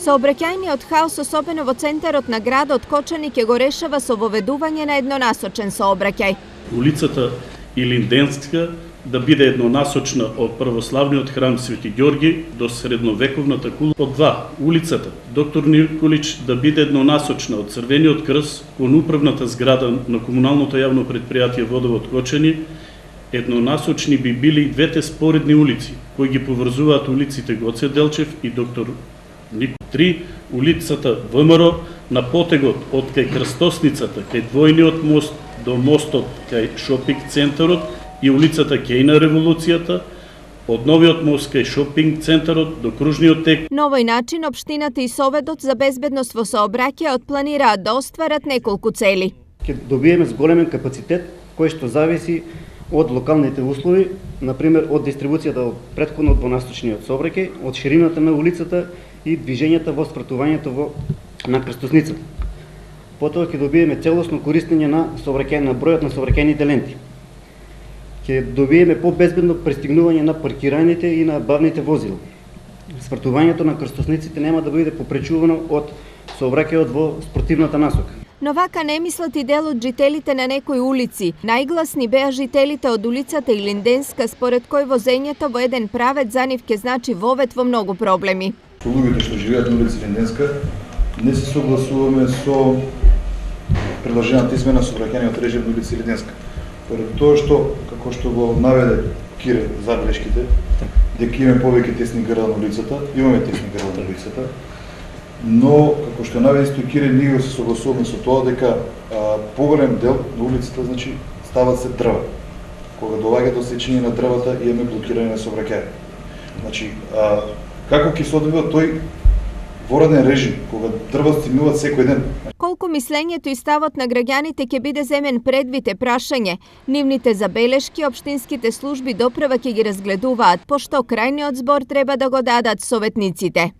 Сообраќајниот хаос, особено во центарот на градот Кочани, ќе го решава со воведување на еднонасочен сообраќај. Улицата Илинденска да биде еднонасочна од православниот храм Свети Ѓорги до средновековната кула. Од 2. Улицата Доктор Николич да биде еднонасочна од Црвениот крст кон управната зграда на комуналното јавно предпријатие Водовод Кочани. Еднонасочни би били и двете споредни улици, кои ги поврзуваат улиците Гоце Делчев и Доктор Николич. 3. Улицата ВМРО на потегот од кај крстосницата кај двојниот мост до мостот кај шопинг центарот и улицата Кејна Револуцијата, од новиот мост кај шопинг центарот до кружниот тек. На овој начин општината и Советот за безбедност во сообраќајот планираат да остварат неколку цели. Ќе добиеме зголемен капацитет кој што зависи од локалните услови, например од дистрибуцијата од претходно двонасочниот сообраќај, од ширината на улицата и движењата во спратувањето на крстосницата. Потоа ќе добиеме целосно користење на бројот на сообраќајните ленти. Ќе добиеме по-безбедно пристигнување на паркираните и на бавните возила. Спратувањето на крстосниците нема да биде попречувано од сообраќајот во спротивната насока. Но вака не мислат и дел од жителите на некои улици. Најгласни беа жителите од улицата Илинденска, според кој возењето во еден правец за нив ќе значи вовед во многу проблеми. Луѓето што живеат на улица Илинденска не се согласуваме со предложената измена сообраќајниот режим на улица Илинденска. Поради тоа што, како што го наведе Кире забелешките, дека имаме повеќе тесни грла на улицата, имаме тесни грла на улицата, но како што наведе исто Кире, ние се согласуваме со тоа дека поголем дел на улицата, значи, стават се дрва. Кога доаѓа до сечење на дрвата, имаме блокирање на сообраќај. Значи, како ќе се одвива тој вораден режим, кога дрва стимнуваат секој ден? Колку мислењето и ставот на граѓаните ќе биде земен предвид е прашање. Нивните забелешки општинските служби допрева ќе ги разгледуваат, пошто крајниот збор треба да го дадат советниците.